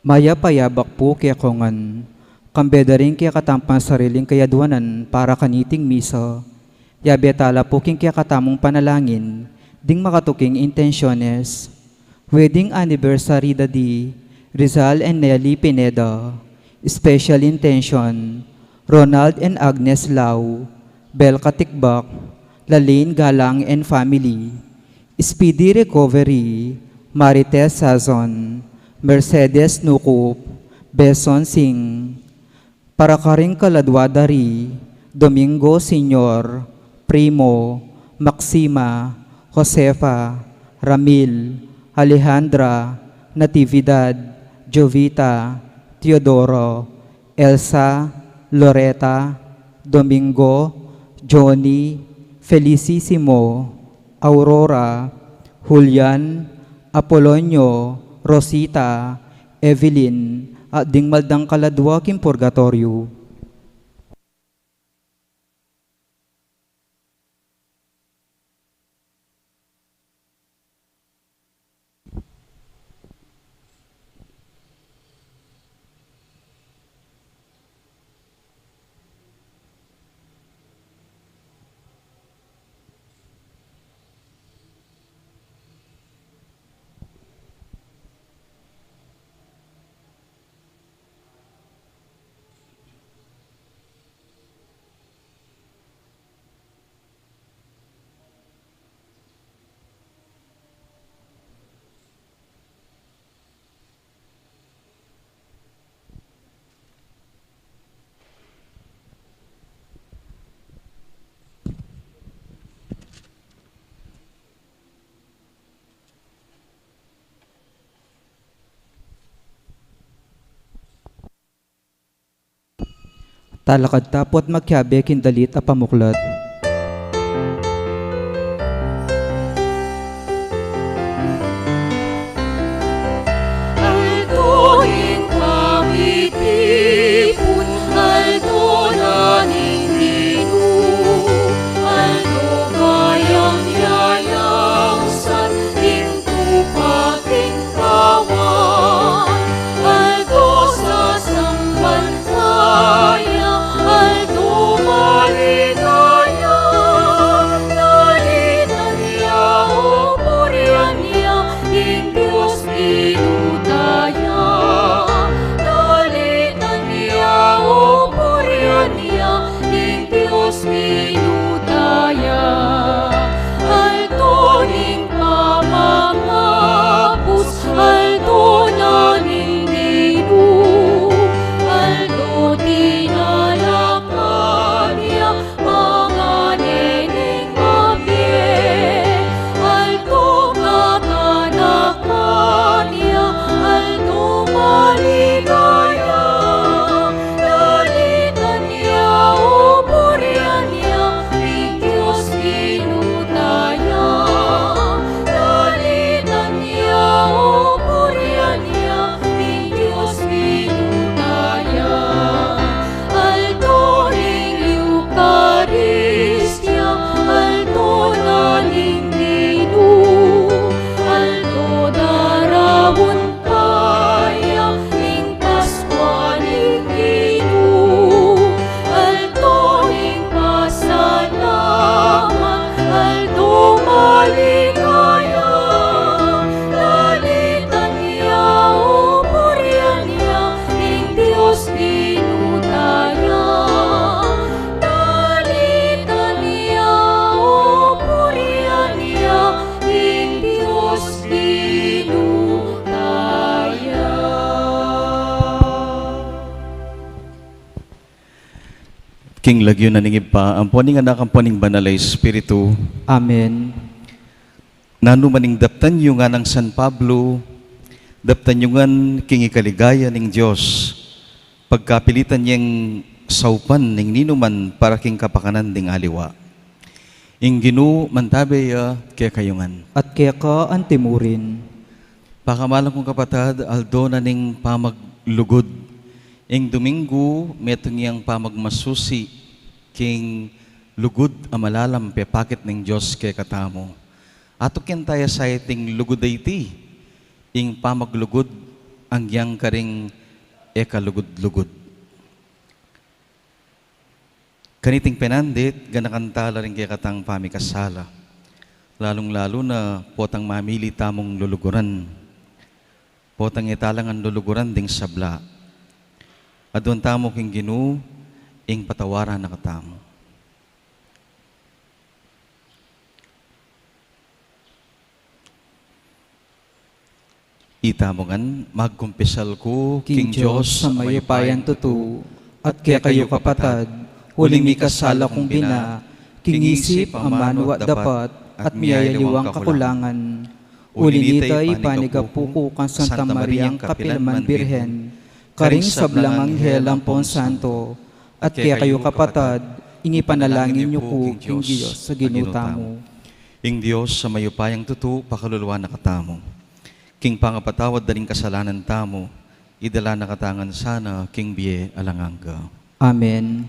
Maya payabak po kaya kongan, kambeda rin kaya katampang sariling kayadwanan para kaniting miso. Yabetala po king kaya katamong panalangin, ding makatuking intensyones. Wedding anniversary dadi, Rizal and Nelly Pineda. Special intention, Ronald and Agnes Lau, Bel Katikbak, Lalane Galang and family. Speedy recovery, Marites Sazon, Mercedes Nukup, Beson Singh, Parakaring Kaladwadari, Domingo Senior, Primo, Maxima, Josefa, Ramil, Alejandra, Natividad, Jovita, Teodoro, Elsa, Loretta, Domingo, Johnny, Felicissimo, Aurora, Julian, Apolonio, Rosita, Evelyn, at ding maldang kaladwa kim purgatorio. Talakad tapot magkyabe kindalit a pamuklat. Altuin kami tipun, alto na nindinu, alto kayang yayang san pintu pating kawan, alto sa samban kaya, alto maligaya, nalitan niya o purihan niya, in Diyos pinudaya. Nalitan niya o purihan niya, in Diyos pinudaya. Alto ning pamamapus, alto na ning dinu, alto tinalakan niya, mga neneng mabye, alto kakanakan niya, alto maligaya. Nalitan niya o purihan niya, in Diyos pinudaya. Nalitan niya o purihan niya, in Diyos pinudaya. Alto ning Eucharistia, alto na ning dinu, alto darawon kaya, ning Paskwa ning dinu, alto ning pasalamat, alto maligaya. Nalitan niya o purihan niya, ning Diyos pinudaya. Nalitan niya o purihan niya, ning Diyos pinudaya. King lagyo na ningib pa, ang puning anak ang puning banal ay Espiritu, Amen. nano maning daptan yung nga ng San Pablo, daptan yung nga king ikaligaya ning Diyos, pagkapilitan niyang saupan ning ninuman para king kapakanan ding aliwa. Ing ginu mantabe kaya kayungan. At kaya ka antimurin, Pakamalang kong kapatad, aldo na ning pamaglugod. Ing Domingo, metong iyang pamagmasusi, king lugod amalalam pe pakit ning Diyos kay katamo. Ato ken tayo sa iting lugod iti, ing pamaglugod angyang karing ekalugod-lugod. Kaniting penandit, ganakantala rin kaya katang pamikasala. Lalong-lalo na potang mamili tamong luluguran. Potang italangan luluguran ding sabla. Adon tamo king Ginoo, ing patawaran na katamo. Itamongan, magkumpisal ko, King Diyos sa mayupayang tutu, at kaya kayo kapatad, huling mi kasala kong bina, kingisip amano at dapat, at miyayaliwang kakulangan. Ulinita ipanigapuko kan Santa Mariang Kapilaman Birhen, karing sablang anghel ampon santo, at kaya kayo kapatad, ingipanalangin niyo po, King Diyos, sa ginutamo. Ing Diyos sa mayupayang tutu, pakaluluwa na katamo. King pangapatawad daling kasalanan tamo, idala na katangan sana, King Biye alangangga. Amen.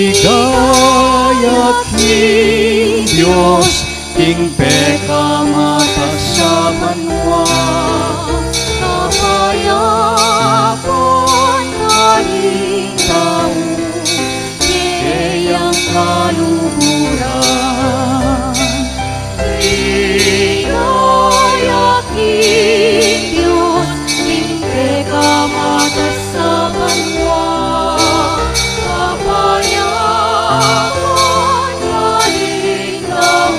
Ligaya King Diyos, King Peka mata sa banwa, Kapayapan kaling tao, kayang kaluhuran. Ligaya King Diyos, King Peka mata sa banwa, kapayapan kaling tao,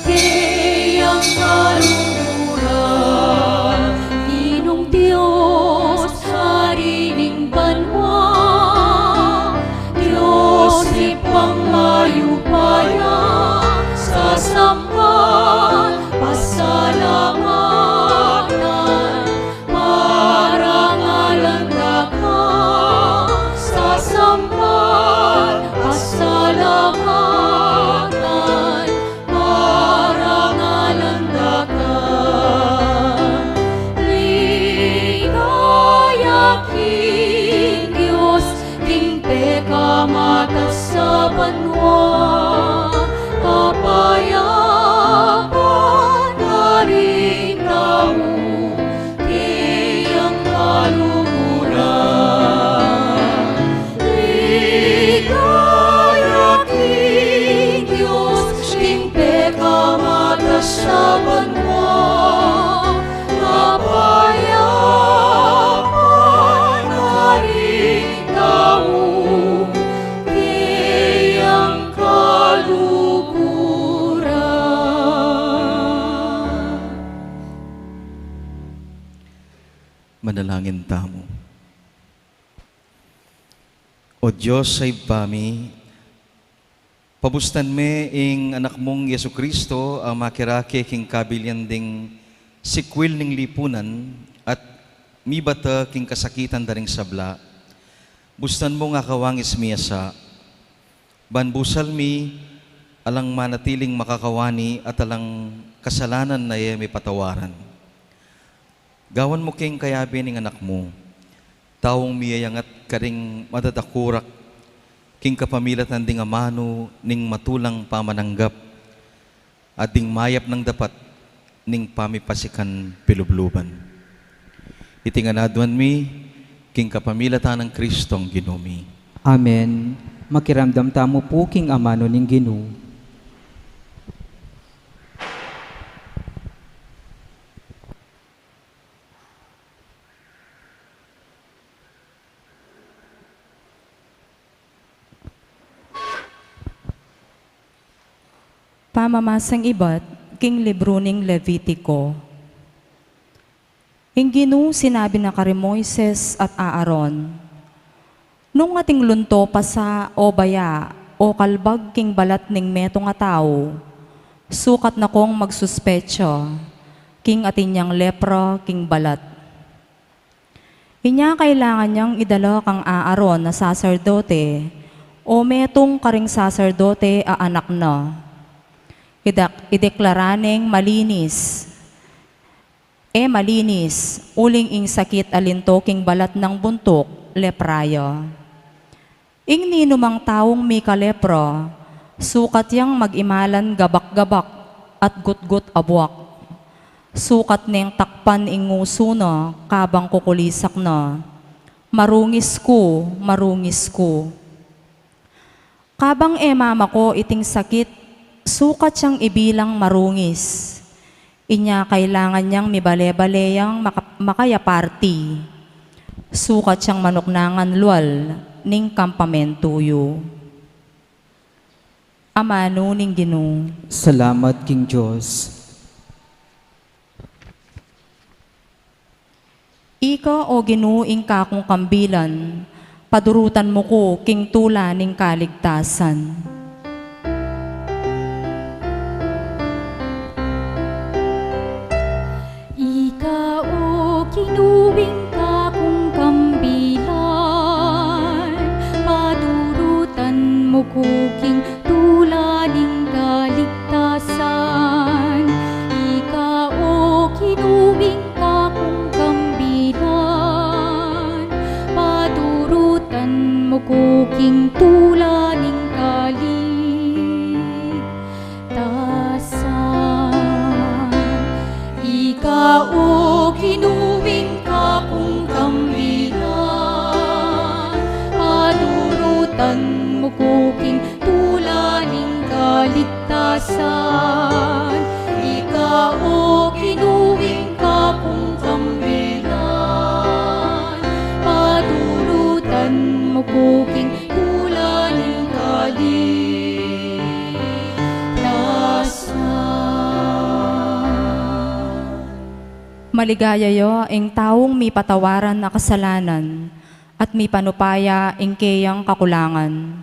kayang kaluhuran. Ninong Diyos, harining banwa, Diyos ipangmayupaya, sa sampan pasalamatan, parangalan ka, sa sampan pasalamatan, parangalan ka. Ligaya King Diyos, King Peka mata sa banwa, kapayapan karing tao, kayang kaluhuran. Ligaya King Diyos, King Peka mata sa banwa, kapayapan karing tao, kayang kaluhuran. manalangin tamo. O Diyos sa ibami, pabustan me ing anak mong Yesu Kristo ang makirake king kabilyan ding sikwil ning lipunan at mibata king kasakitan daring sabla. Bustan mo nga kawangis miyasa, banbusal mi alang manatiling makakawani at alang kasalanan na may patawaran. Gawan mo king kayabi ning anak mo, taong miyayangat karing madadakurak, king kapamilatan ding amano ning matulang pamananggap, at ding mayap ng dapat ning pamipasikan pilubluban. Itinganaduan mi, king kapamilatan ng Kristong Ginumi. Amen. Makiramdam tamo po king amano ning Ginoo. Pamamasang iba't king libro ning Levitico. Inginu sinabi na kari Moises at Aaron, nung ating lunto pa sa o baya o kalbag king balat ning meto nga tao, sukat na kong magsuspecho, king atin niyang lepra king balat. Inya kailangan niyang idala kang Aaron na saserdote o metong karing saserdote a anak na. Ideklaraneng malinis. Malinis, uling ing sakit alinto king balat ng buntok, lepraya. Ing ninumang taong may kalepra, sukat yang mag-imalan gabak-gabak at gut-gut abwak. Sukat neng takpan ing nguso na, kabang kukulisak na. Marungis ko, marungis ko. Kabang mama ko iting sakit, sukat siyang ibilang marungis. Inya kailangan niyang mibale-baleyang makayaparti. Sukat siyang manuknangan lual ning kampamentuyo. Amano ning Ginoo. Salamat King Diyos. Ika o Ginoo ing kakong kambilan, padurutan mo ko king tula ning kaligtasan. Ika o kinuwing kakong kambilan, padurutan mo kuking tulaning kaligtasan. Ika o kinuwing kakong kambilan, padurutan mo kuking tulaning kaligtasan. Ika o kinuwing kakong kambilan, padurutan mo kuking tulaning kaligtasan. Ika o kinuwing kakong kambilan, padurutan mo kuking tulaning kaligtasan. Maligayayo ing taong may patawaran na kasalanan at may panupaya ing keyang kakulangan.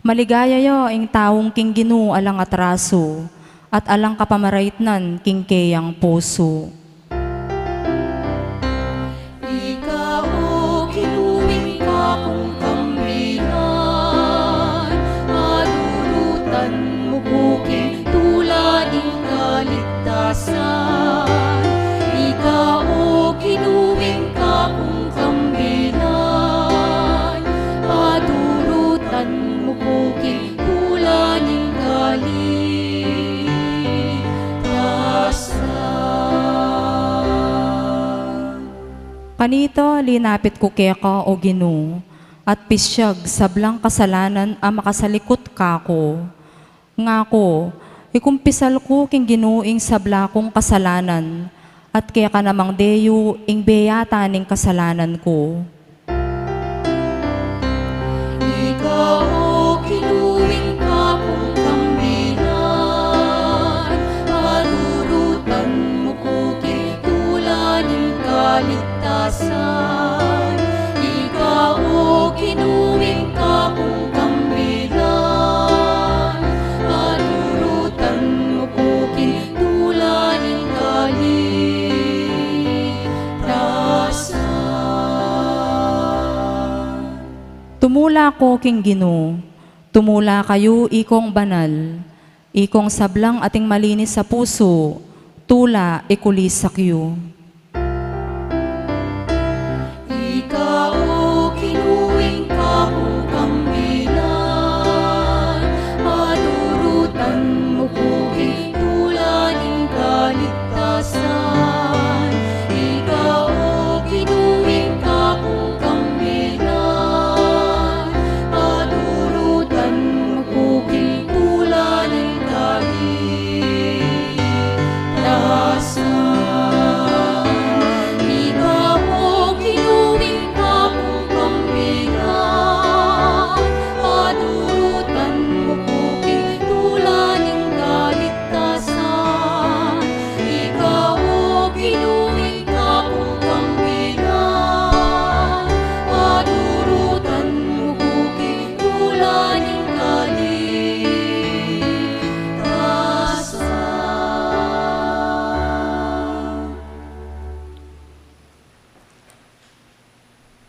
Maligayayo ing taong king Ginoo alang atraso at alang kapamaraitnan king keyang puso. Ika o kinuwing kakong kambilan, padurutan mo kuking tulaning kaligtasan. Ika o kinuwing kakong kambilan, padurutan mo kuking tulaning kaligtasan. Kanito linapit ko keka o Ginoo at pisyag sablang kasalanan a makasalikot kako. Ngako, ikumpisal ko king Ginoo ing sabla kong kasalanan at kaya ka namang deyo ing beyata ning kasalanan ko. Ika o kinuwing kakong kambilan, padurutan mo kuking tulaning kaligtasan. Ika o kinuwing kakong kambilan, padurutan mo kuking tulaning kaligtasan. Tumula ko king Ginoo, tumula kayo ikong banal, ikong sablang ating malinis sa puso, tula ikulisakyo. Ika o kinuwing kakong kambilan, padurutan mo kuking tulaning kaligtasan. Ika o kinuwing kakong kambilan, padurutan mo kuking tulaning kaligtasan.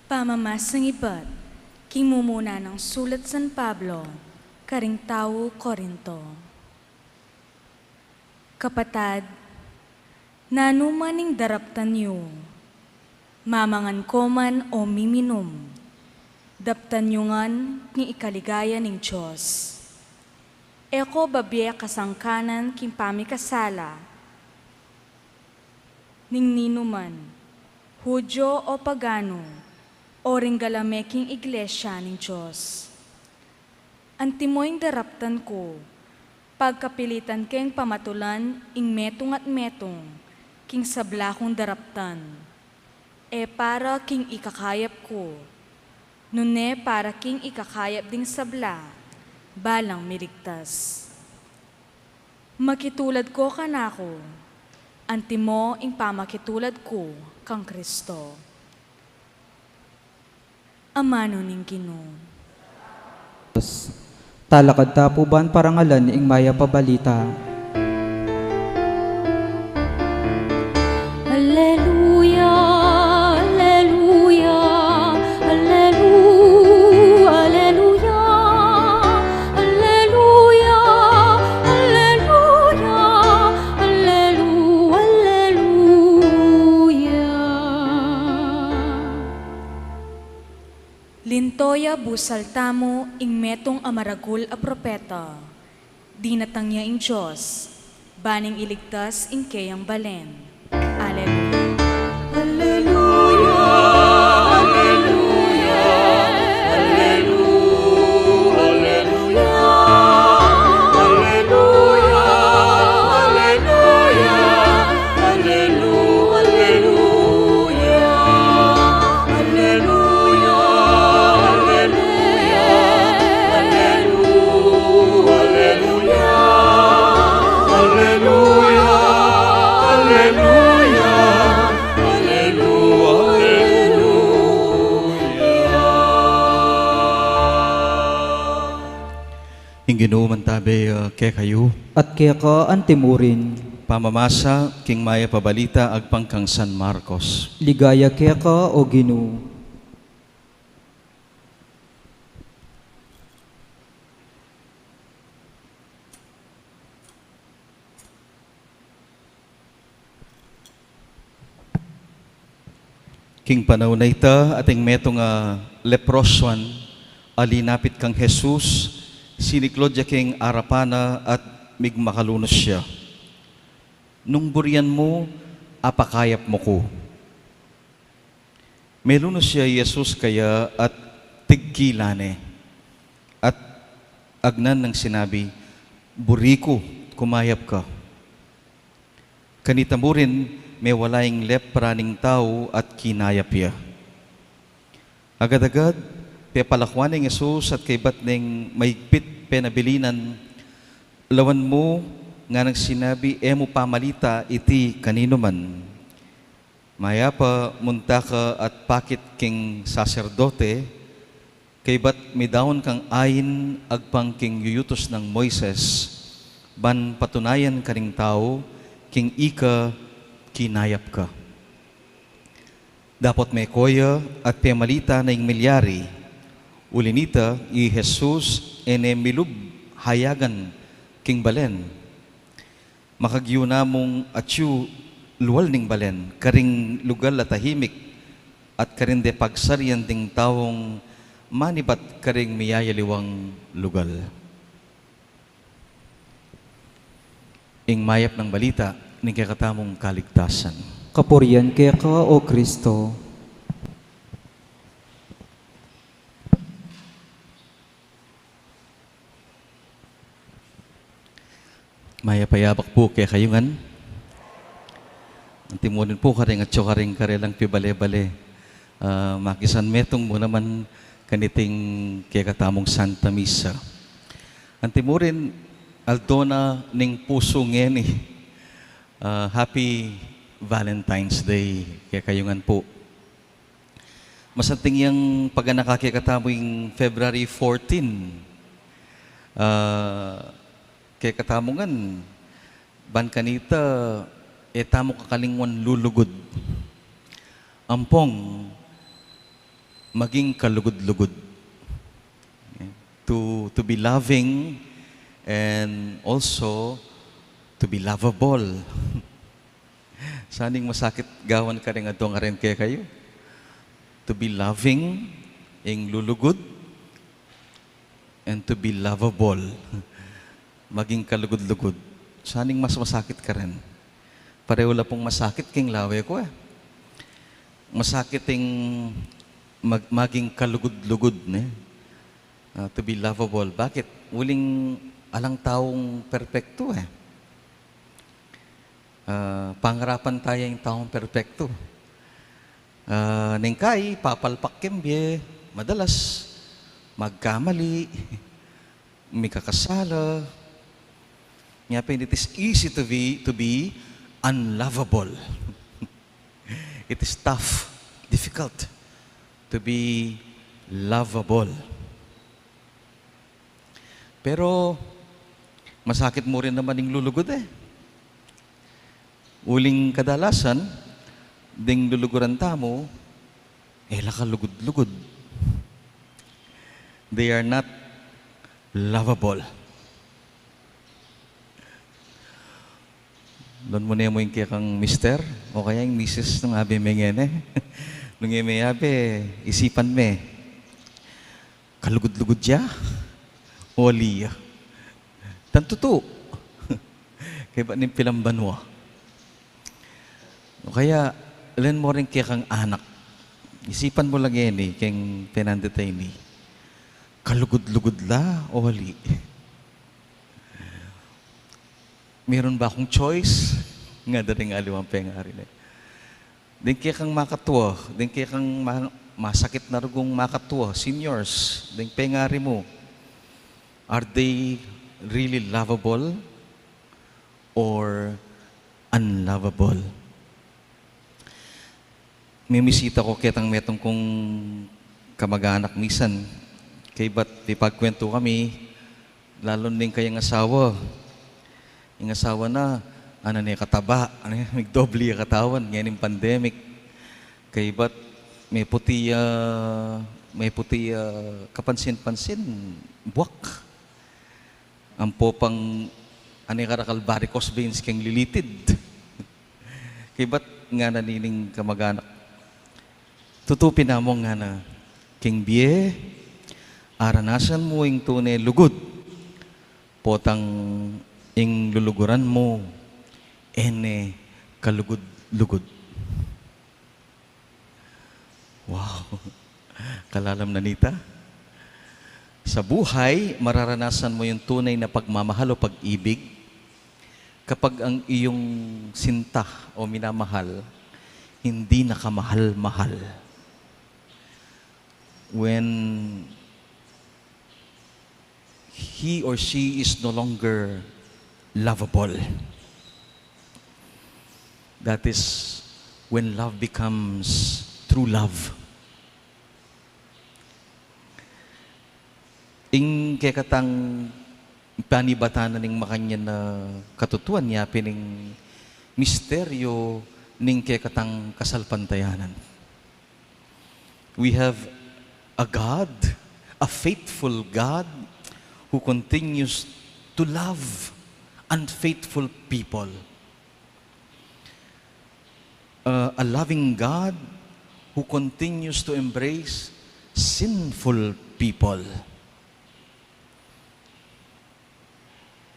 Pamamasang iba't kimumuna ng sulat San Pablo, karing tao Korinto. Kapatad, nanumaning daraptan niyo, mamangan ko man o miminom, daptan niyo ngan ni ikaligaya ng Diyos. Eko babiya kasangkanan king pamikasala, ning ninuman, Hudyo o pagano, o ringgalameking iglesia ng Diyos. Antimoing daraptan ko, pagkapilitan keng pamatulan ing metong at metong, king sabla kong daraptan. E para king ikakayap ko, nune para king ikakayap ding sabla, balang miligtas. Makitulad ko kanako, antimo ing pamakitulad ko kang Kristo. Amano ning Ginoo. Talakad tapuban parangalan ing maya pabalita. Alleluia, alleluia, alleluia, alleluia, alleluia, alleluia, alleluia, alleluia. Lintoya busal tamo ing metong amaragul a propeta. Di natangya ing Diyos, baning iligtas ing kayang balen. Alleluia. Alleluia, alleluia, alleluia, alleluia, alleluia, alleluia, alleluia, alleluia, alleluia, alleluia, alleluia, alleluia, Ing Ginoo man tabi kay kayo, At kaya ka antimurin, pamamasa king maya pabalita agpang kang San Marcos. ligaya kaya ka o Ginoo. King panahon na ita ating metong leproswan, alinapit kang Jesus, siniklod ya king arapana at migmakalunos siya. Nung burian mo, apakayap mo ko. Melunos siya Jesus kaya at tigkilane. At agnan ng sinabi, buriko, kumayap ka. Kanita mo rin, may walaing lepra ning tao at kinayap ya. Agad-agad, pepalakwan ng Jesus at kay bat ning maigpit penabilinan, lawan mo nga nang sinabi, emo pamalita iti kanino man. Maya pa munta ka at pakit king saserdote, kay bat midawon kang ayin agpang king yuyutos ng Moises, ban patunayan kaning tao, king ika kinayap ka. Dapat may koya at pemalita na ing milyari, ulinita i Jesus ene milub hayagan king balen. Makagyo na mong atyu luwal ning balen, karing lugal at tahimik, at karing de pagsaryan ting tawong manibat karing miyayaliwang lugal. Ing mayap ng balita, ning kakatamong kaligtasan. Kapurian kaya ka o Kristo. Mayapayabak po kaya kayungan. Antimunin po karing at karing karelang pibale-bale. Makisan metong mo naman kaniting kaya katamong Santa Misa. Antimurin Aldona ning puso ngeni. Happy Valentine's Day kaya kayungan po. Masanting yung pagkanakakikatamoing February 14. Kaya katamongan, ban kanita, tamo kakalingwan lulugod. Ampong, maging kalugod-lugod. Okay? To be loving and also to be lovable. Saning masakit gawan ka rin nga rin kaya kayo. To be loving, ing lulugod, and to be lovable. Maging kalugod-lugod. Saning mas masakit ka rin. Pareho la pong masakit king lawe ko eh. Masakit ing maging kalugod-lugod. To be lovable. Bakit? Uling alang taong perpekto eh. Pangarapan tayo yung taong perpekto. Ningkay, papalpak kembye, madalas magkamali, may kakasala. Nga pa, it is easy to be unlovable. It is tough, difficult to be lovable. Pero, masakit mo rin naman yung lulugod eh. Uling kadalasan, ding luluguran tamo, lakalugod-lugod. They are not lovable. Doon mo na mo yung kaya mister, o kaya yung misis ng abe mengene. Nung may abe, isipan me, kalugod-lugod siya, o liya. Tantuto. Kaya ba ning pilambanwa? O kaya, ilan mo rin kaya kang anak. Isipan mo lang yan eh, kayang pinandatay ni. Kalugod-lugod la o wali? Meron ba akong choice? Nga daring aliwang pengari na. Din kaya kang makatuwa, din kaya kang masakit na rugong makatuwa, seniors, din pengari mo. Are they really lovable or unlovable? Mimisita ko kitang metong kong kamag-anak misan. Kay ba't ipagkwento kami, lalo din kayang asawa. Yung asawa na, kataba, nagdoble yung katawan, ngayon yung pandemic. Kay ba't may puti kapansin-pansin, buwak. Ang popang, karakal varicose veins kang lilitid. Kay ba't nga nanining kamag-anak? Tutupin na mo nga na, king biye, aranasan mo yung tunay lugod, potang ing luluguran mo, kalugod-lugod. Wow! Kalalam na nita. Sa buhay, mararanasan mo yung tunay na pagmamahal o pag-ibig kapag ang iyong sinta o minamahal hindi nakamahal-mahal. When he or she is no longer lovable. That is when love becomes true love. Ing kekatang panibatanan ning makanya na katutuan niya pining misteryo ning kekatang kasalpantayanan. We have a God, a faithful God who continues to love unfaithful people. A loving God who continues to embrace sinful people.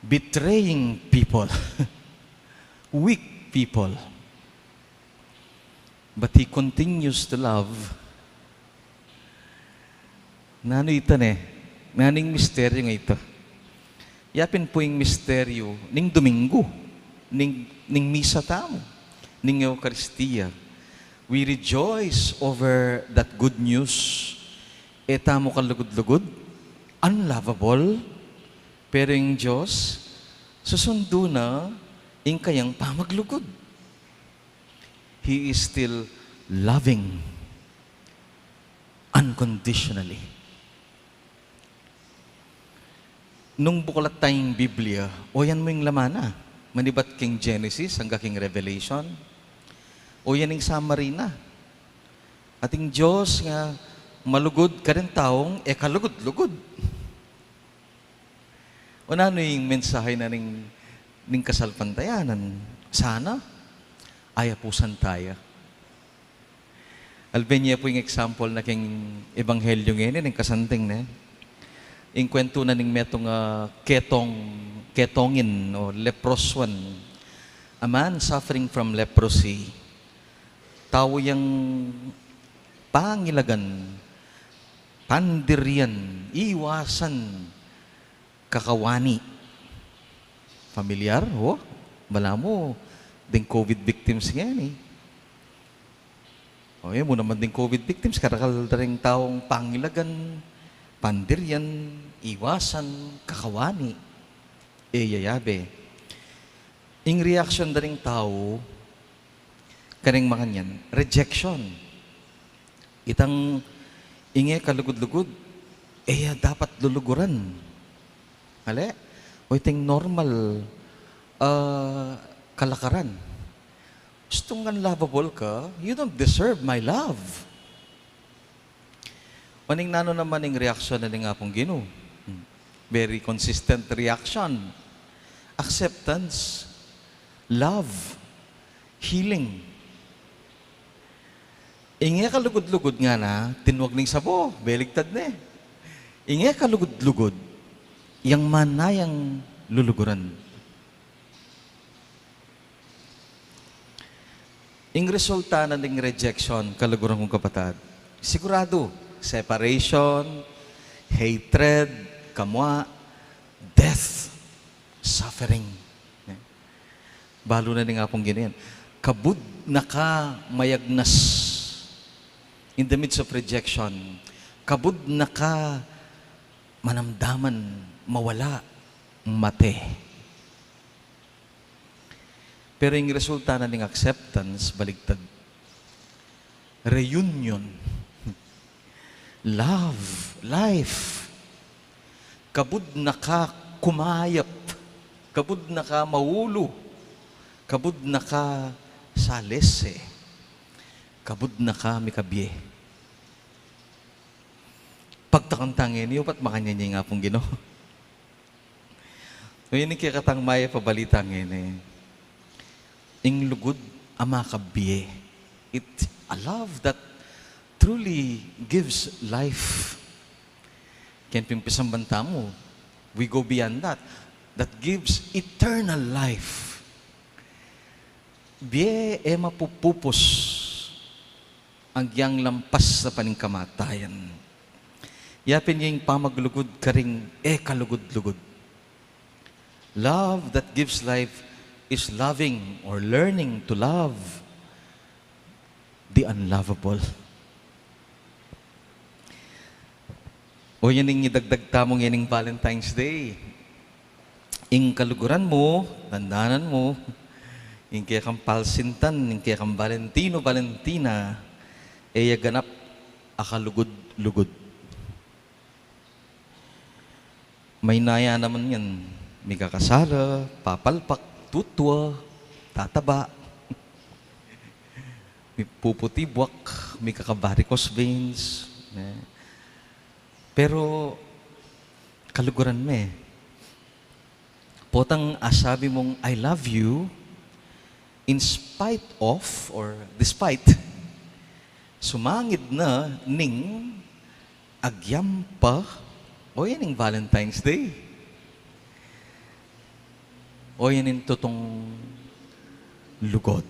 Betraying people. Weak people. But He continues to love. Nano ito naning misteryo nga ito. Yapin po yung misteryo ning Domingo, ning misa tamo, ning Eucharistia. We rejoice over that good news. Tamo kalugod-lugod, unlovable, pero yung Diyos, susundo na yung kayang pamaglugod. He is still loving unconditionally. Nung buklat tayong Biblia, o yan mo yung lamana. Manibat king Genesis hanggang king Revelation. O yan yung summary na. Ating Diyos nga malugod ka rin taong kalugod-lugod. O na ano yung mensahe na ning kasalpantayanan? Sana, ayapusan tayo. Albania po yung example na king ebanghelyo ngayon, yung kasanting na. Yung kwento na ning metong ketongin o leproswan. A man suffering from leprosy, tao yung pangilagan, pandirian, iwasan, kakawani. Familiar? Oh, bala mo, ding COVID victims nga eh. O yun mo naman ding COVID victims, karakal na rin taong pangilagan, pandirian, iwasan, kakawani. Yayabe. Ing reaction na rin tao, kaning mga niyan, rejection. Itang inge kalugod-lugod, dapat luluguran. Ale? O iting normal kalakaran. Gusto nga lovable ka, you don't deserve my love. Maning nano naman yung reaction na nga pong Ginoo. Very consistent reaction. Acceptance, love, healing. Inge kalugod-lugod nga na, tinwag ning sabo, beligtad na eh. Inge kalugod-lugod, yang manayang luluguran. Ing resulta na ning rejection, kaluguran kong kapatid, sigurado, separation, hatred, kamwa, death, suffering. Balo na ning apong ganyan. Kabud na ka mayagnas in the midst of rejection. Kabud na ka manamdaman, mawala, mate. Pero yung resulta na ng acceptance, baligtad. Reunion. Love. Life. Kabud na ka kumayap. Kabud na ka maulo. Kabud na ka salese. Kabud na ka mikabye. Pagtakantangin niyo, pat makanya niya nga pong Ginoo. Ngayon yung kikatang maya pabalita ngayon eh. Ing lugod ama kabye. It's a love that truly gives life. Kaya pimpisang banta mo, we go beyond that. That gives eternal life. Biye mapupupos ang yang lampas sa paningkamatayan. Yapin niya yung pamaglugod karing kalugod-lugod. Love that gives life is loving or learning to love the unlovable. O yan yung idagdag tamong yan yung Valentine's Day. Ing kaluguran mo, tandanan mo, ing kaya kang palsintan, ing kaya kang Valentino, Valentina, ganap akalugod-lugod. May naya naman yan. May kakasara, papalpak, tutwa, tataba, may puputibwak, may kakavaricose veins. Pero, kaluguran mo eh. Potang asabi mong, I love you, in spite of, or despite, sumangid na ning agyam pa, o yan yung Valentine's Day. O yan yung tutong lugod.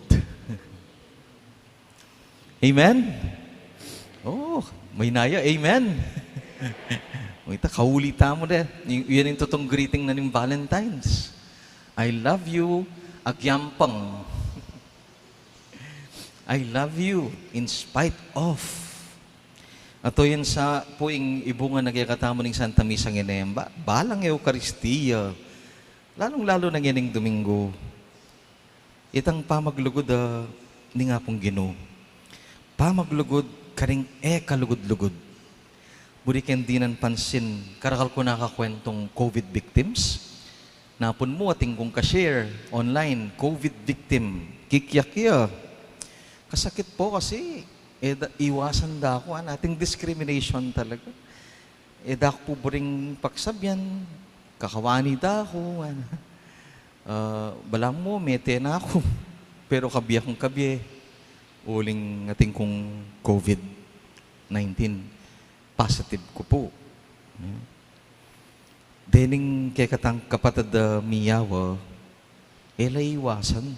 Amen? Oh, may naya. Amen. Ita, kaulita mo na. Yan yung tutong greeting na ng Valentine's. I love you, agyampang. I love you in spite of. Ato yan sa puing ibungan nagkakatamo ng Santa Misa ng balang Eucharistia. Lalong-lalo na yan ng Domingo. Itang pamaglugod ni nga pong Ginoo. Pamaglugod karing kalugod-lugod. Buriken dinan pansin, karakal ko nakakwentong COVID victims. Napon mo ating kong ka-share online, COVID victim, kikyakya. Kasakit po kasi iwasan da ako, ating discrimination talaga. Da ako po ring paksabyan, kakawani da ako, balang mo, mete na ako. Pero kabi akong kabi, uling ating kong COVID-19, positive ko po. Dening kay katang kapatid miyawa, ela iwasan.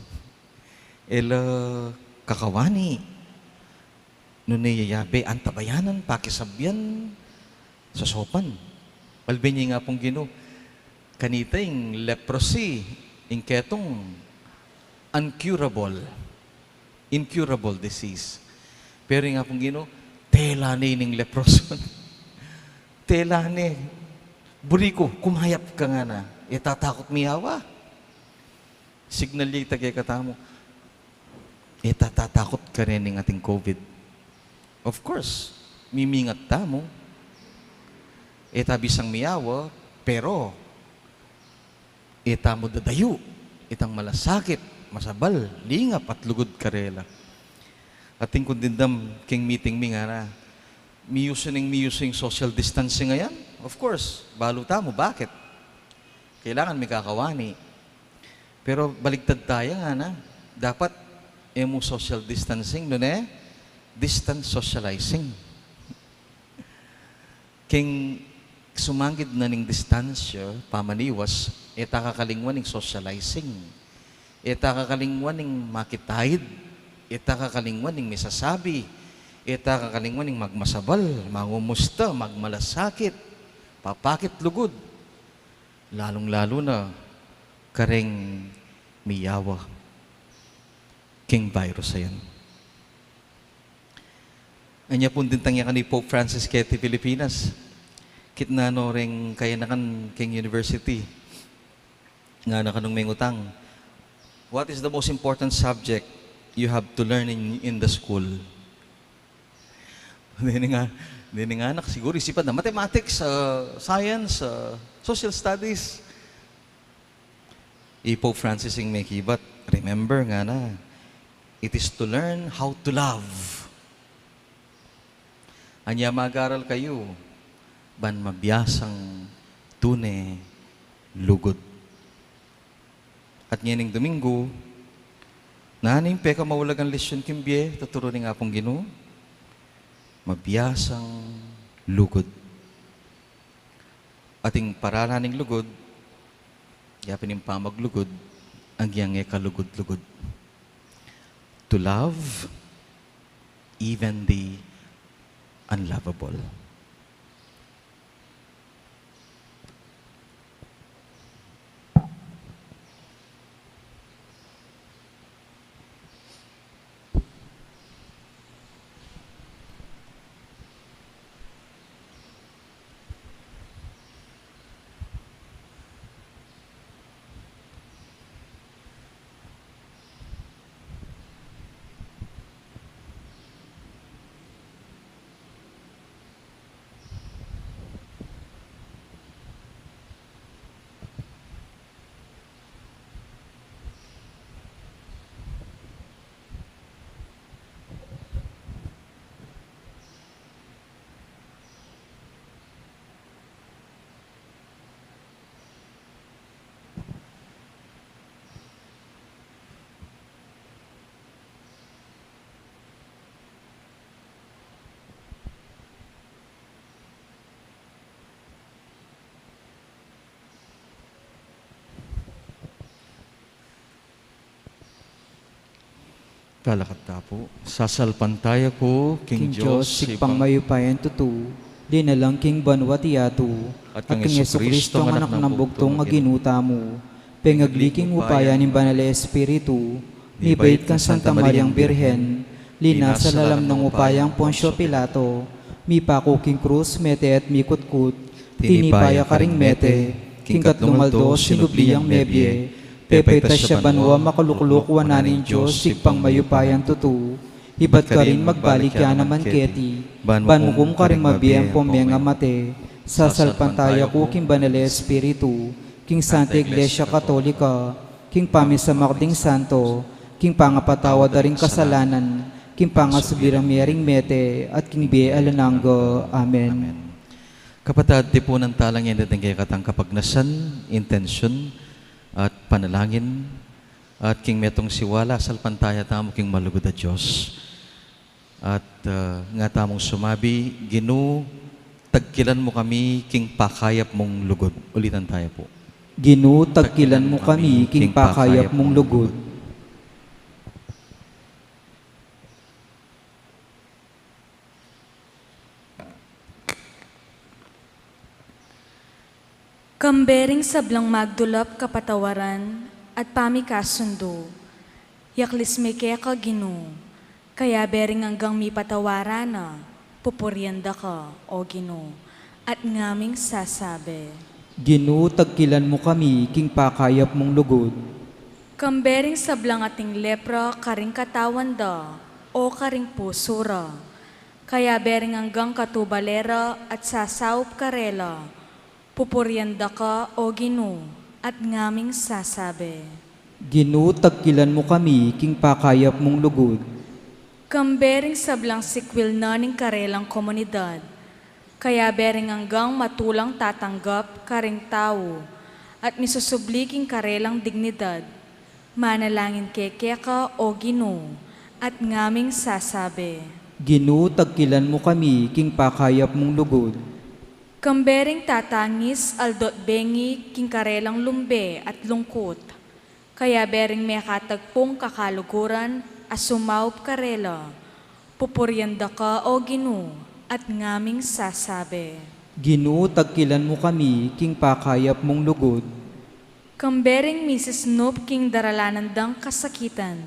Ela kakawani. Nuniyayabe, antabayanan, pakisabyan, sa sopan. Palbinyi nga pong Ginoo, kanita yung leprosy, yung ketong incurable disease. Pero nga pong Ginoo, tela ni ning leproson. Tela ni. Buriko, kumayap ka nga na. Tatakot miyawa. Signal niya itagay katamo. Tatakot ka rin ng ating COVID. Of course, mimingat tamo. Tabisang miyawa, pero mo dadayo. Itang malasakit, masabal, lingap at lugod karela. Ating kundindam king meeting mi nga na. Miyusing social distancing ngayon? Of course, balo tamo. Bakit? Kailangan may kakawani. Pero baligtad tayo nga na. Dapat mo social distancing, distance socializing. King sumanggid na ning distansya, pamaniwas, kakalingwan ning socializing. Kakalingwan ning makitahid. Kakalingwan ning misasabi. Kakalingwan ning magmasabal, mangumusta, magmalasakit, papakit lugod. Lalong-lalo na kareng miyawa. King virus ayan. Anya pun din tangya ni Pope Francis keti Pilipinas. Kitna no ring kaya nakan King University. Nga nakanong may ngutang. What is the most important subject you have to learn in the school? Dini nga anak siguro isipan na mathematics, science, social studies. Pope Francis yung may kibat. Remember nga na, it is to learn how to love. Anya mag-aral kayo, ban mabiyasang tune, lugod. At nyaning Domingo, naning peka mawalagang lesyon kimbye, tuturo ni nga pong Ginoo, mabiyasang lugod. Ating paralaning lugod, yapin yung pamaglugod, ang yang kalugod-lugod. To love even the unlovable. Kalakat tapo. Sasalpantaya ko, King Diyos, sikpang mayupayan tutu, dinalang King Banwatiatu, at King Yesu Kristo, ang anak ng bugtong nga ginuta mo, pengagliking upaya ni Banale Espiritu, nibait kang Santa Mariang Birhen, lina sa lalam ng upayang Poncio Pilato, mipako King Cruz, mete at mikutkut, tinipaya karing mete, King Katlumaldo, sinubliyang mebye, pepeta siya banwa makulukluk wananin Diyos, sikpang mayupayan tutu, ibat ka rin magbalik ya naman keti, banmukum ka rin mabiyang pomyang amate, sasalpantaya ko King Banale Espiritu, King Santa Iglesia Katolika, King Pamisamakding Santo, King Pangapatawa daring kasalanan, kimpangasubirang miyering mete, at kinibiye alananggo. Amen. Kapatid, ti po ng talang yan natin kaya katang kapagnasan, intensyon, at panalangin, at king metong siwala, salpantaya tamo king malugod at Diyos. At nga tamong sumabi, Ginu, tagkilan mo kami, king pakayap mong lugod. Ulitan tayo po. Ginu, tagkilan mo kami, king pakayap mong lugod. Kambering sablang magdulap kapatawaran at pamikasundo. Yaklis may kaya ka Ginu, kaya bering hanggang mi patawaran na, pupuryanda ka, o Ginu, at ngaming sasabi. Ginu, tagkilan mo kami, king pakayap mong lugod. Kambering sablang ating lepra karing katawan da, o karing pusura, kaya bering hanggang katubalera at sasaup karela, pupuryanda ka, o Ginu, at ngaming sasabi. Ginu, tagkilan mo kami, king pakayap mong lugod. Kambering sablang sikwil na ning karelang komunidad, kaya bering hanggang matulang tatanggap karing tao, at misusubliking karelang dignidad, manalangin keke ka, o Ginu, at ngaming sasabi. Ginu, tagkilan mo kami, king pakayap mong lugod. Kambering tatangis aldot bengi king karelang lumbe at lungkot. Kaya bering may katagpong kakaluguran asumaup karela. Pupuryanda ka, o Ginu, at ngaming sasabi. Ginu, tagkilan mo kami, king pakayap mong lugod. Kambering Mrs. Noop king daralanandang kasakitan.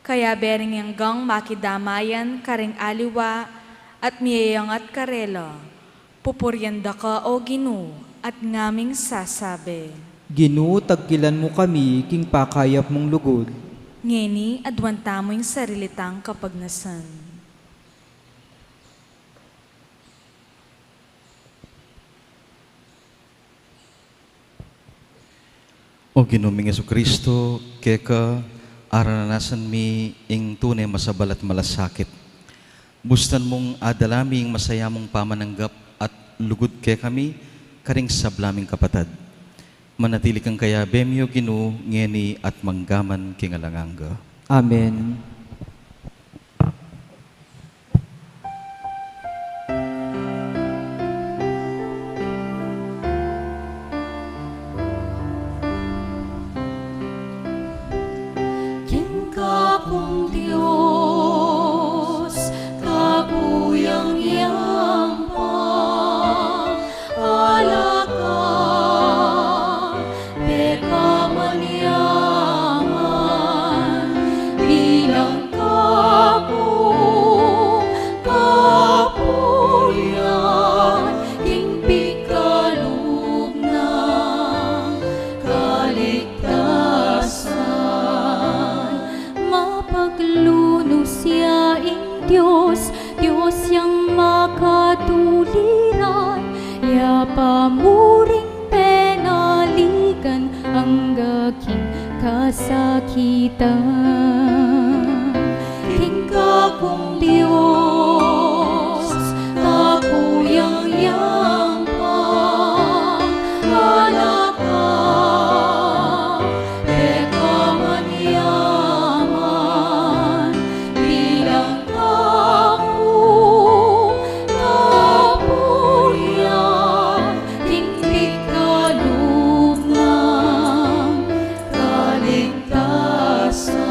Kaya bering hanggang makidamayan karing aliwa at miyayangat karela. Pupuryanda ka, o Ginu, at ngaming sasabi. Ginu, tagkilan mo kami, king pakayap mong lugod. Ngeni, adwanta mo yung sarilitang kapagnasan. O Ginuming Jesucristo, keka aranasan mi ing tunay masabal at malasakit. Bustan mong adalaming masayamong pamananggap at lugod kay kami, karing sablaming kapatad. Manatili kang kaya bemyo Ginu, ngeni at manggaman kingalanganga. Amen. King kapong Diyos, kakuyang yampang, alaka, beka manyaman, bilang kapong kapuyan, king pikalog ng kaligtasan. Mapagluno siya ing Diyos, Diyos yang makatuliran, ya pamuring penaligan ang gaking kasakitan. King kakong Diyos, kakuyang yampang, alaka, beka manyaman, bilang kapong kapuyan, king pikalog ng kaligtasan.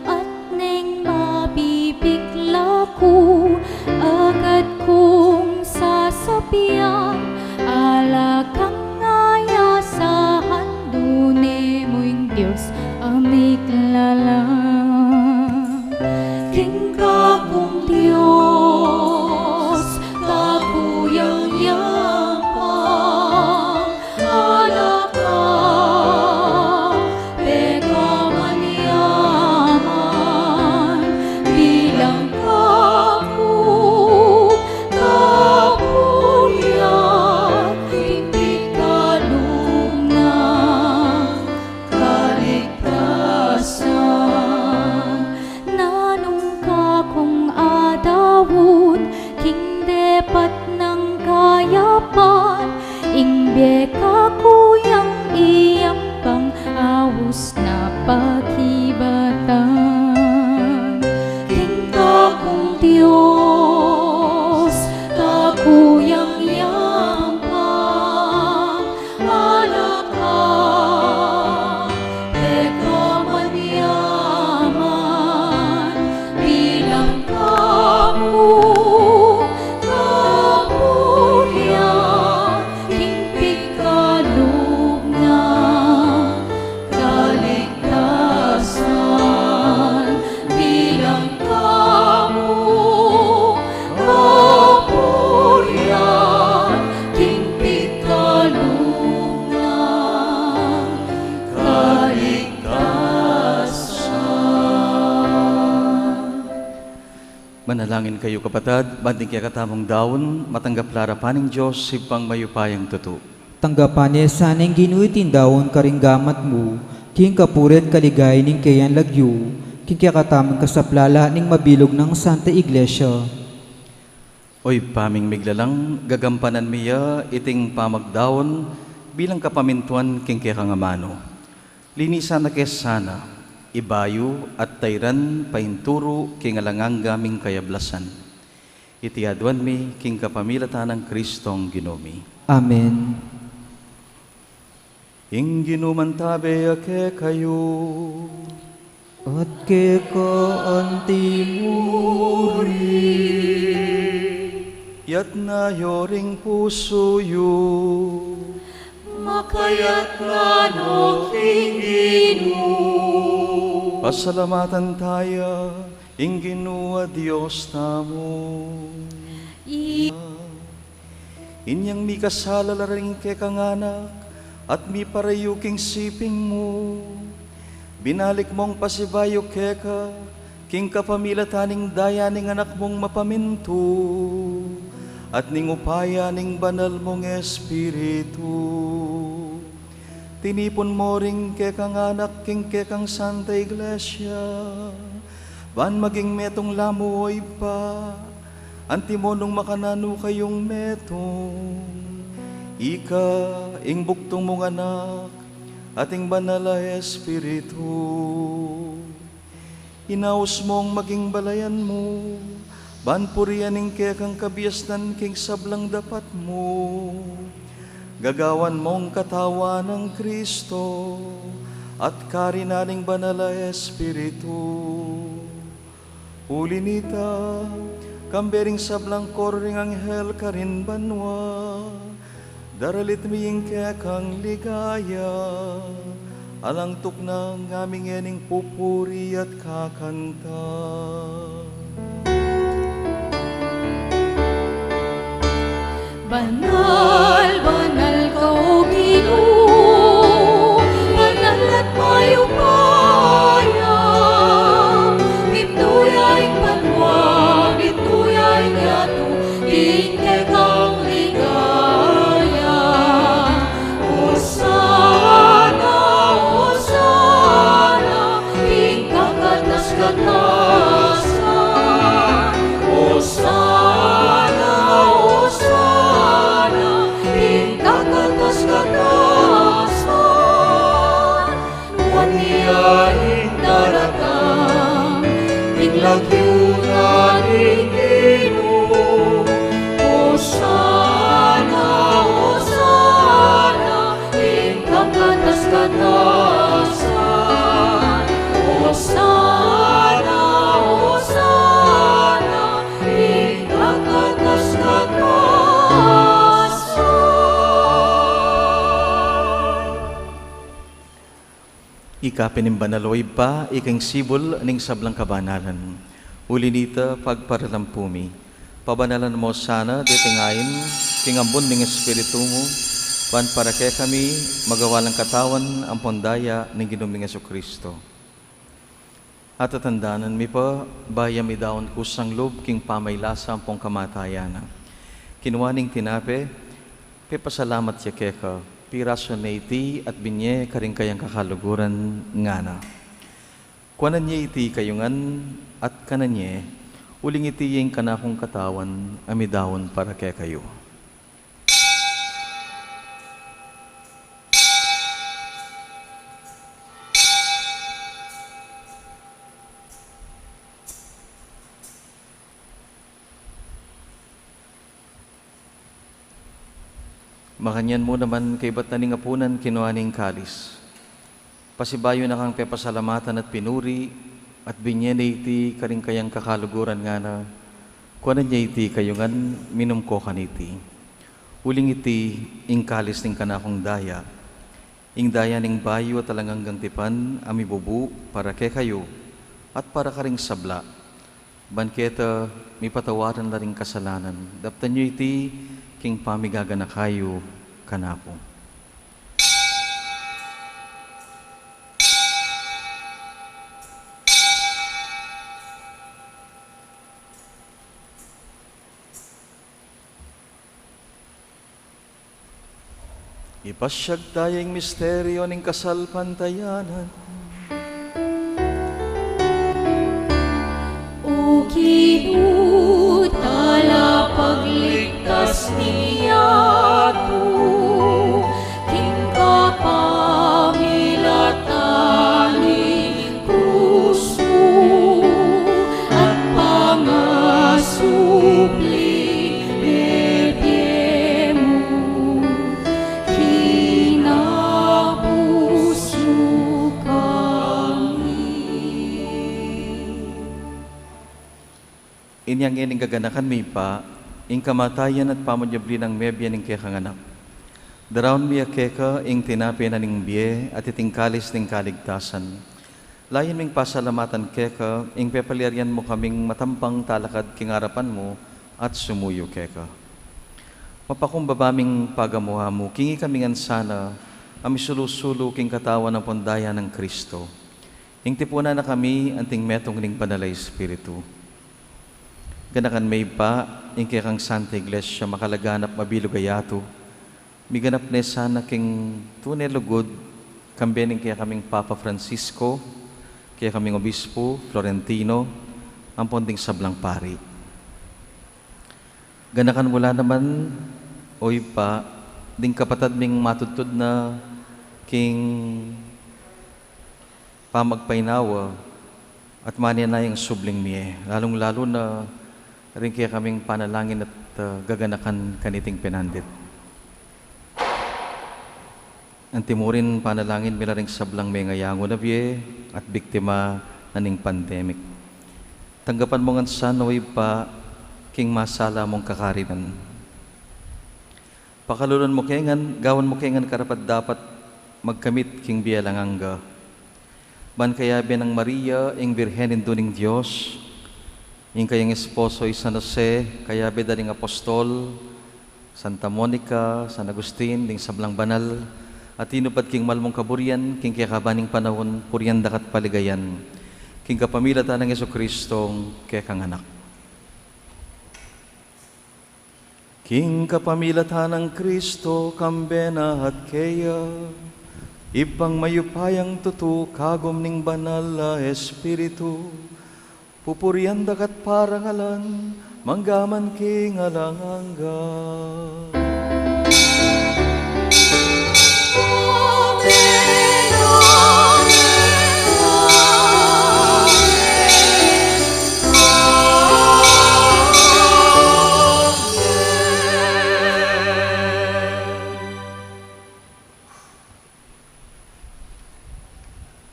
At neng mabibigla ko, agad kong sasabihan, alakang ngayasahan, dune mo'y Diyos amiklalang. King kakong Diyos, kakuyang yampang, alaka, beka manyaman, bilang kapong kapuyan, king pikalog ng kaligtasan. Manalangin kayo kapatad, banding kaya katamong daon, matanggap lara paning Diyos, sipang mayupayang tuto. Tanggapan niya sanang ginuitin dawon karinggamat mo, king kapuret kaligay ning kayan lagyo, king kaya katamang kasaplala ning mabilog ng Santa Iglesia. Oy paming miglalang, gagampanan miya, iting pamagdaon, bilang kapamintuan king kaya kangamano. Linisan na kesana, ibayo at tayran painturo king alangang gaming kayablasan. Itiadwan mi king kapamilatan ng Kristong Ginomi. Amen. Ing ginumantabe ake kayo, At kaya antimuri, yat na yoring puso yu, Makayat na no Panginoon. pasalamatan tayo, ing ginua Diyos tamo. Inyang mi kasala laring ke kanganak, at mi parayuking siping mo. Binalik mong pasibayo keka, king kapamilataning daya ning anak mong mapaminto, at ning upaya ning banal mong espiritu. Tinipon mo ring kekang anak king kekang Santa Iglesia, ban maging metong lamoy pa, antimonong makanano kayong metong. Ika, ing buktong mong anak, ating banal espiritu. Inaos mong maging balayan mo, ban purian ing kekang kabiasnan king sablang dapat mo. Gagawan mong katawa ng Kristo, at karinaning banal espiritu. Uli nita, kambering sablang koring anghel karin banwa, daralit miying kekang ligaya, alang tuknang aming ening pupuri at kakanta. Banal, banal ka o Ginoo, banal at mayupaya. Bituyay banwa, bituyay yato, ike kang ligaya. Hosana, Hosana, ikakatas-katasan. Hosana, Hosana, ikakatas-katasan. Waniyaing daratang, iglagyunan Ginoo. Hosana, Hosana, ikakatas-katasan. Hosana, Hosana, ikakatas-katasan. Ika pinimbanaloy pa, iking sibol ning sablang kabanalan. Uli nita pagparalampumi. Pabanalan mo sana, ditingayin, kingambon ning espiritu mo, pan para kaya kami magawalang katawan ang pondaya ng Ginoong Jesucristo. At tatandanan mi pa, bayam idaon kusang lob king pamaylasa ang pong kamatayana. Kinuwaning tinape, pepasalamat siya keka, piraso na iti at binye karing kayang kakaluguran ngana. Kuanan niya iti kayungan at kanan niya, uling iti yung kanakong katawan, amidawon para kaya kayo. Makanyan mo naman kay ba't naning apunan kinuhaning kalis. Pasibayo na kang pepasalamatan at pinuri, at binyen iti karing kayang kakaluguran nga na, kuanan niya iti kayungan minum ko kaniti. Uling iti ing kalis ning kanakong daya, ing daya ning bayo at talangang gangtipan, amibubu para kay kayo, at para karing sabla. Banketa, mi patawaran na ring kasalanan. Daptan niyo iti king pamigaga na kayo kanapo. Ipasyag tayong misteryo ng kasalpantayanan. O kinutala pagligtas niya to, king kapamilataning krus mo, at pangasupli bebye mo, kinapuso kami. Inyang ining gaganakan mi pa, ing kamatayan at pamunyabli ng mebya ning kekang anak. Daraon miya keka ing tinapi na ning biye at itingkalis ning kaligtasan. Layan ming pasalamatan keka, ing pepaliaryan mo kaming matampang talakad kingarapan mo at sumuyo keka. Mapakumbabaming pagamuha mo, kingi kaming ansana, amisulusulo king katawan ng pondaya ng Kristo. Ing tipuna na kami, anting metong ning panalay Espiritu. Ganakan may pa, ing kekang Santa Iglesia, makalaganap mabilugayato. Miganap ne sana king tunay lugod, kambening kaya kaming Papa Francisco, kaya kaming Obispo Florentino, ang ponding sablang pari. Ganakan mula naman, oy pa, ding kapatad ming matutod na king pamagpainawa at manya na yung subling miye. Lalong-lalo na rin kaya kaming panalangin at gaganakan kaniting pinandit. Ang timurin panalangin mila ring sablang may ngayango na biye at biktima na ning pandemic. Tanggapan mo nga sa naway pa king masala mong kakarinan. Pakalunan mo kengan, gawan mo kengan karapat dapat magkamit king biya langanga. Ban kaya ng Maria, ing Birhenin duning Diyos, ing kayang esposo ay San Jose, kaya bedaring apostol, Santa Monica, San Agustin, ding sablang banal, at inupad king malmong kaburian, king kaya kabaning panahon, purian dakat paligayan, king kapamilatan ng Jesucristong kaya kang anak. King kapamilatan ng Kristo, kambena at kaya, ipang mayupayang tutu, kagom ning banal na Espiritu, pupurian dakat parangalan, manggaman king alanganga.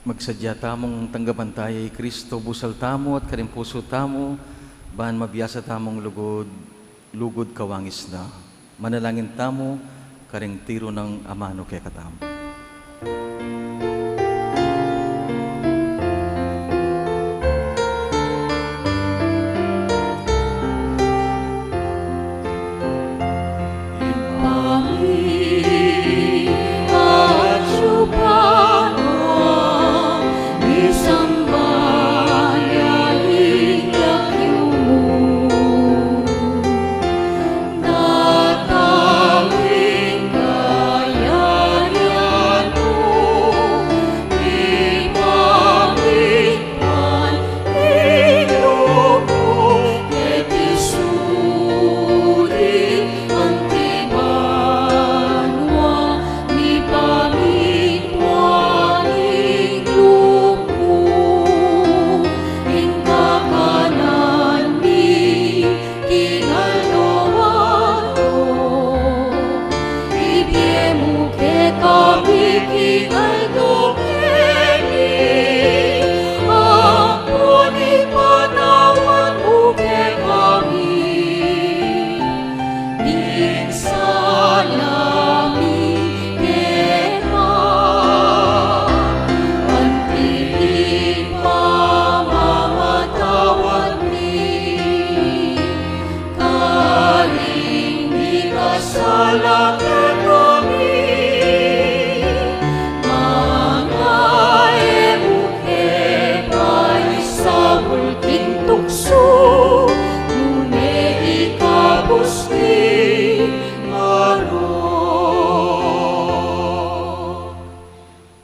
Magsadya tamong tanggapan tayo Kristo, busal tamo at karing puso tamo, bahan mabiyasa tamong lugod kawangis na. Manalangin tamo, karing tiro ng amano kay katamo. Datangin kaya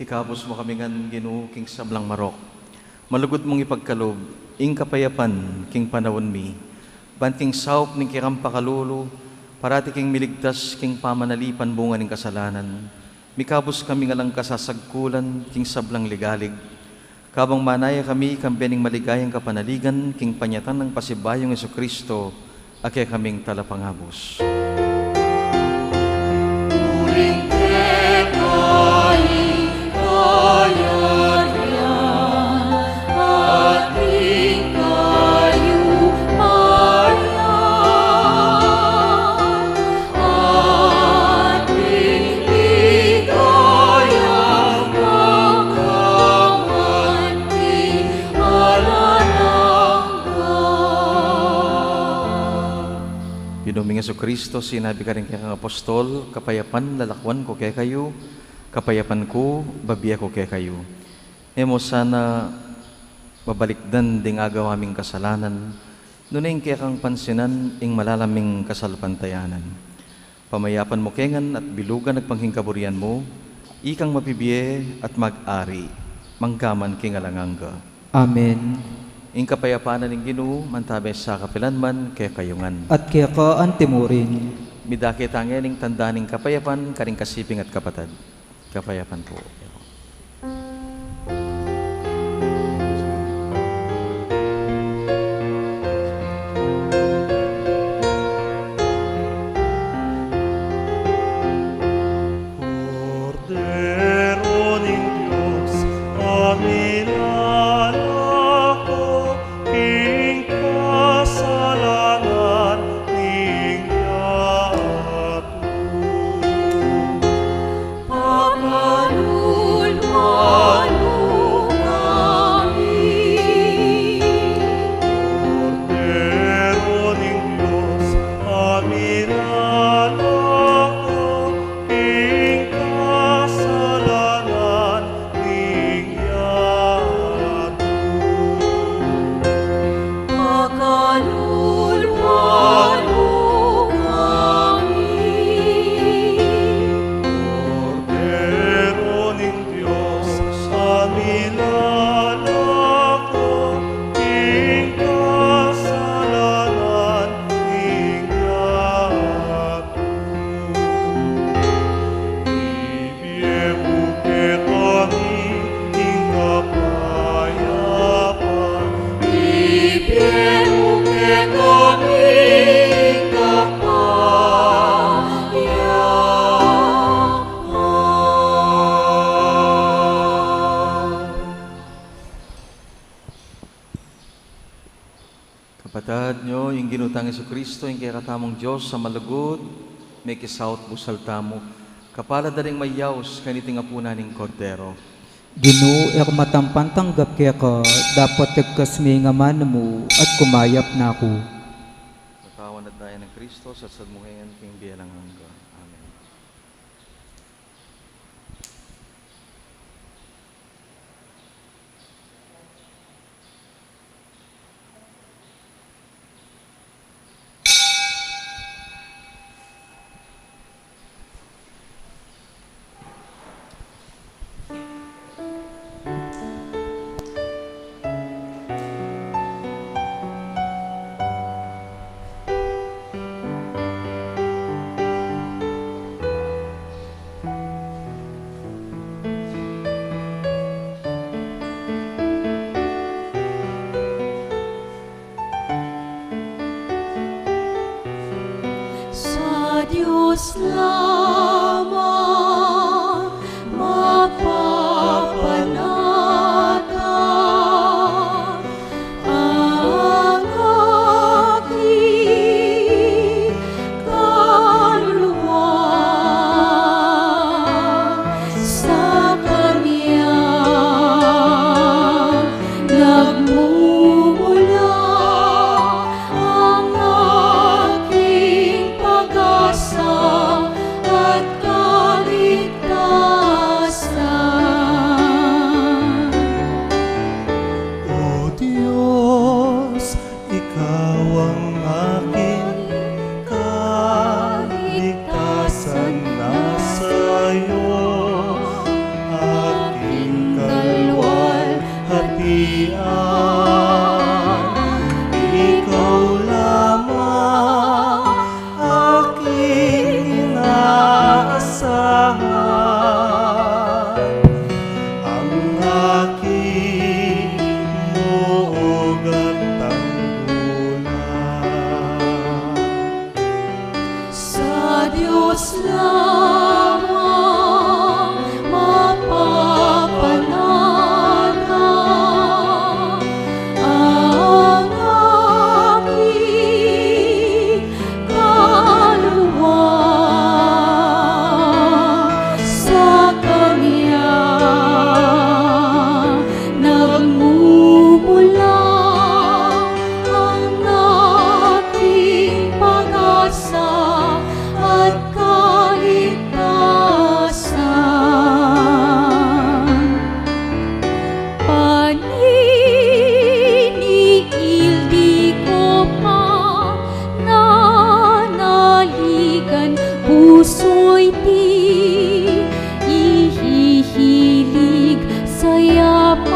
Ikabos mo kami ngan Ginoo king sablang marok. Malugod mong ipagkalob, ing kapayapan king panawon mi. Ban king saup ning kiram pakalulu, parati king miligtas king pamanalipan bunga ning kasalanan. Mikabos kami nga lang kasasagkulan king sablang ligalig. Kabang manaya kami kampianing maligayang kapanaligan king panyatan ng pasibayong Jesucristo, ake kaming talapangabos. Pinuming Jesucristo, sinabi ka rin kaya apostol, kapayapan lalakwan ko kaya kayo, kapayapan ko, babiya ko kaya kayo. Emo sana mabalikdan ding agaw aming kasalanan, nuning kaya kang pansinan ing malalaming kasalpantayanan. Pamayapan mo kengan at bilugan nagpanghingkaburian mo, ikang mapibiye at mag-ari, manggaman king alanganga. Amen. Ing kapayapanan ng Ginoo, mantabe sa kapilanman, kaya kayungan. At kaya ka antimurin. Midakit ang ening tanda ng kapayapan, karing kasiping at kapatad. Kapayapan po. Cordero ng Diyos, amilalako, king kasalanan ning yatu. Cordero ng Diyos, amilalako, king kasalanan ning yatu. Cordero ng Diyos, amilalako, king kasalanan ning yatu. Ibiyebuke kami ing kapayapan, ibiyebuke kami ing kapayapan. Kapatad nyo, yung ginutang Jesucristo, yung kaya katamong Diyos sa malugod, may kisaut busal tamo. Kapala daring mayaws, kaniting apuna ning kordero. Ginoo, ek matampan tanggap kaya ka, dapat tagkasmi nga man mo at kumayap na ako. Katawan at daya ng Kristo, sa sadmuhayan king biyalang hangga. Amen. Sa Diyos lamang mapapanatag ang aking kaluluwa. Sa Kanya nagmumula ang aking pag-asa at Diyos lamang mapapanata ang aking kaluluwa. Sa Kanya nagmumula ang aking pag-asa at kaligtasan. Paniniil di ko pa nanaligan, puso'y di ihihilig sa yaman,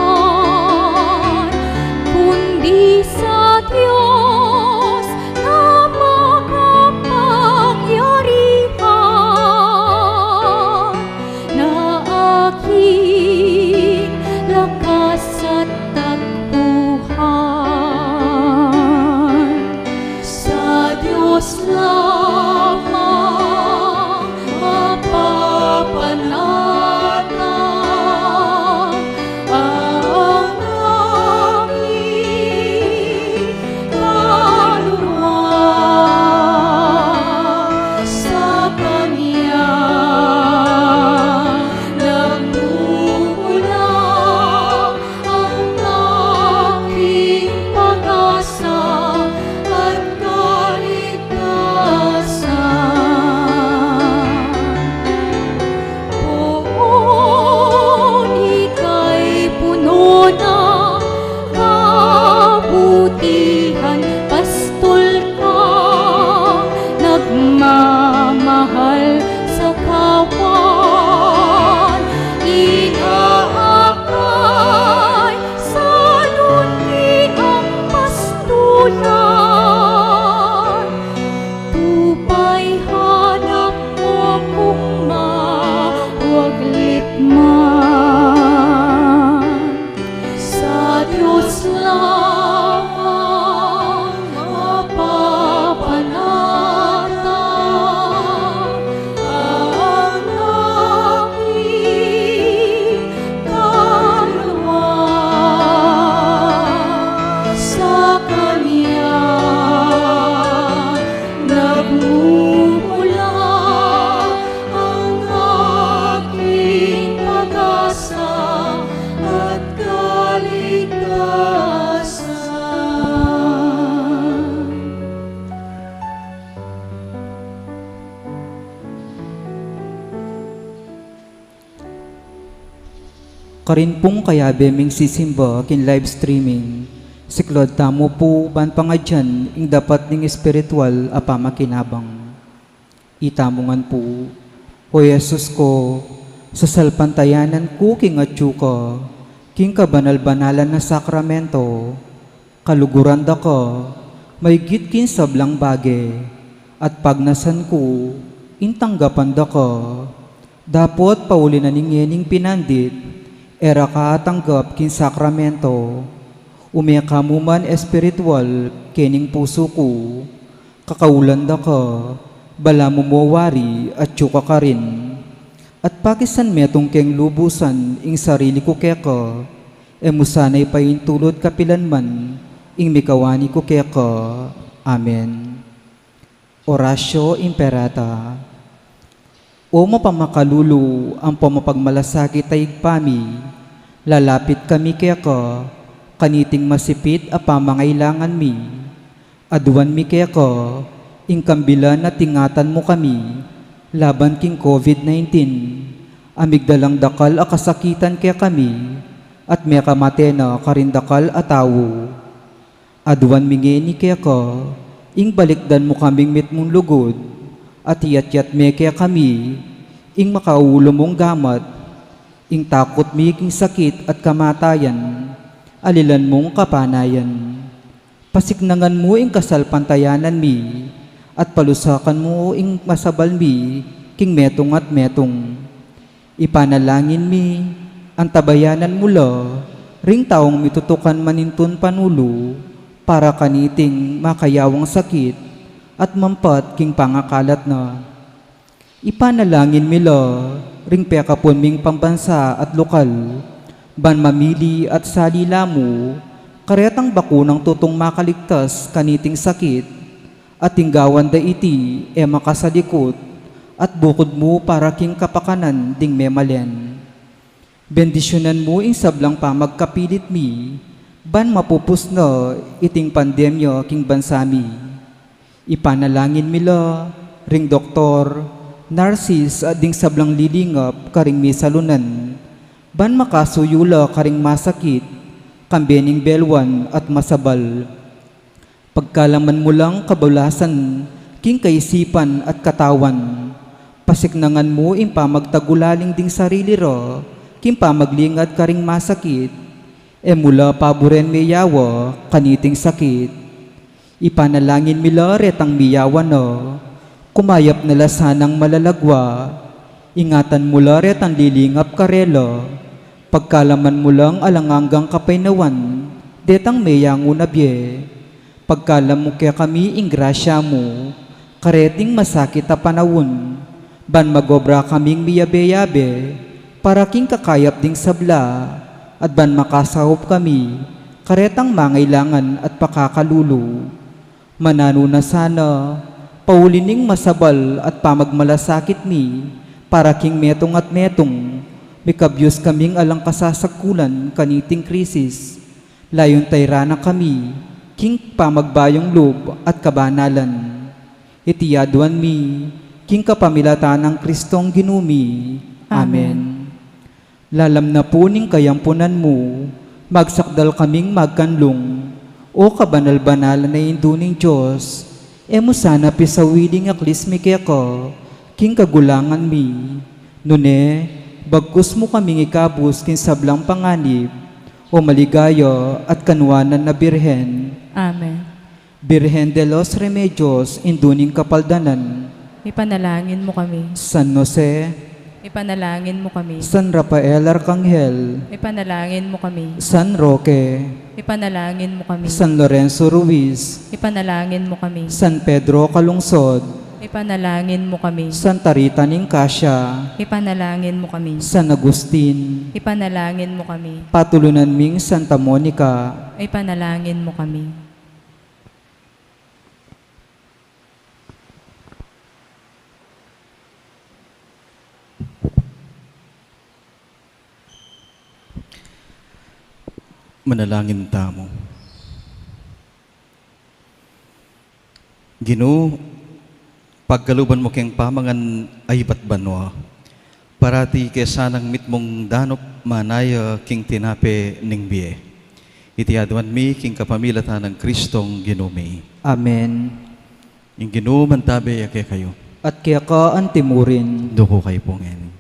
kundi sa Diyos na makapangyarihan, na aking lakas at takbuhan. Sa Diyos lamang mapapanata ang aking kaluluwa. Sa Kanya nagmumula ang aking pag-asa at kaligtasan. Poon ika'y puno ng kabutihan, pastol kang nagmamahal sa kawan, inaakay sa lundi ang pastulan. Tupay hanap mo kung mawaglit man. Sa Diyos lamang mapapanata ang aking kaluluwa. Sa Kanya nagmumula ang aking pag-asa at kaligtasan. Karin pong kaya beming sisimba kin live streaming. Siklod tamo po ban pangadyan ing dapat ning espiritual apa makinabang. Itamongan po, O Yesus ko, sa salpantayanan ko king atyu ka, king kabanal-banalan na sakramento, kaluguran da ka, may gitkin sablang bage, at pagnasan ko, intanggapan da ka. Dapot pauli na ningyening pinandit, era ka tanggap kin sakramento, umeka mo man espiritual kening puso ko, kakaulan da ka, bala mo mawari at tsuka ka rin. At pakisan metong keng lubusan ing sarili ko keka, musanay pa tulod kapilanman ing mikawani ko keka. Amen. Orasyo Imperata. O mapamakalulu ang pamapagmalasakit ay pami, lalapit kami keka, kaniting masipit a pamangailangan mi. Aduan mi keka, ing kambilan na tingatan mo kami, laban king COVID-19, amigdalang dakal a kasakitan kaya kami, at may kamate na karindakal atawo. Aduan mingeni kaya ka, ing balikdan mo kaming mitmong lugod, at iyat-yat me kaya kami, ing makaulo mong gamat, ing takot mi king sakit at kamatayan, alilan mong kapanayan. Pasiknangan mo ing kasalpantayanan mi, at palusakan mo ing masabal mi, king metong at metong. Ipanalangin mi, ang tabayanan mula, ring taong mitutukan manintun panulo, para kaniting makayawang sakit, at mampat king pangakalat na. Ipanalangin mila, ring pekapon ming pambansa at lokal, ban mamili at salila mo, karetang bakunang tutong makaligtas kaniting sakit, at tinggawan da iti makasalikot, at bukod mo para king kapakanan ding memalen. Bendisyonan mo ing sablang pamagkapilit mi, ban mapupus na iting pandemya king bansami. Ipanalangin mila, ring doktor, narsis at ding sablang lilingap karing misalunan, ban makasuyula karing masakit, kambening belwan at masabal. Pagkalaman mo lang kabulasan, king kaisipan at katawan, pasiknangan mo ing pamagtagulaling ding sarili ro, king pamaglingad karing masakit, mula paboren miyawa kaniting sakit. Ipanalangin mila retang miyawa no, kumayap na lasanang malalagwa, ingatan mula retang lilingap karelo, pagkalaman mo lang alanganggang kapainawan, detang meyango nabye, pagkalam mo kaya kami ing grasya mo, kareting masakit a panawon, ban magobra kaming miyabe-yabe, para king kakayap ding sabla, at ban makasahop kami, karetang mangailangan at pakakalulo. Manano na sana, paulining masabal at pamagmalasakit mi, para king metong at metong, mikabyos kaming alang kasasakulan kaniting krisis, layon tayrana kami, king pamagbayong loob at kabanalan. Itiyaduan mi, king kapamilatan ng Kristong ginumi. Amen. Lalam na po ning kayampunan mo, magsakdal kaming magkanlong, o kabanal-banal na induning Diyos, mo sana pisawiling aklis mi keko, king kagulangan mi, nune, bagkus mo kaming ikabus king sablang panganib, o maligaya at kanwanan na birhen. Amen. Birhen de los Remedios, induning kapaldanan, Ipanalangin mo kami. San Jose, Ipanalangin mo kami. San Rafael Arcangel, Ipanalangin mo kami. San Roque, Ipanalangin mo kami. San Lorenzo Ruiz, Ipanalangin mo kami. San Pedro Calungsod, Ipanalangin mo kami. Santa Rita Nicasia, Ipanalangin mo kami. San Agustin, Ipanalangin mo kami. patulunan ming Santa Monica, Ipanalangin mo kami. Manalangin tamo. Ginoo, pagkaluban mo keng pamangan ay batbanwa, parati kesanang mitmong danop manaya king tinape ning biye. Itiaduan mi king kapamilatan ng Kristong ginumi. Amen. Yung Ginoo mantabe ake kayo. At kaya ka antimurin, Duko kay pungen.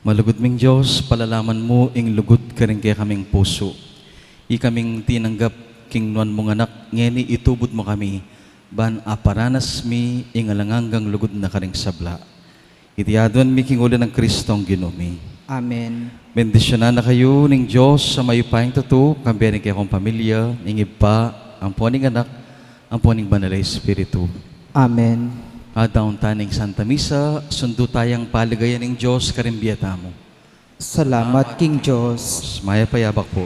Malugod ming Diyos, palalaman mo ing lugod ka rin kaya kaming puso. Ikaming tinanggap king nuan mong anak, ngeni itubod mo kami, ban aparanas mi ing alanganggang lugod na karing sabla. Itiaduan mi king ulan ng Kristong ginumi. Amen. Bendisyonan na kayo ning Diyos sa mayupayang totoo, kambiyanin kaya kong pamilya, ning iba, ang poning anak, ang poning banal na Espiritu. Amen. Adaon taning Santa Misa, sundo tayang paligayan ng Diyos karimbiyata mo. Salamat King Diyos. Maya payabak po.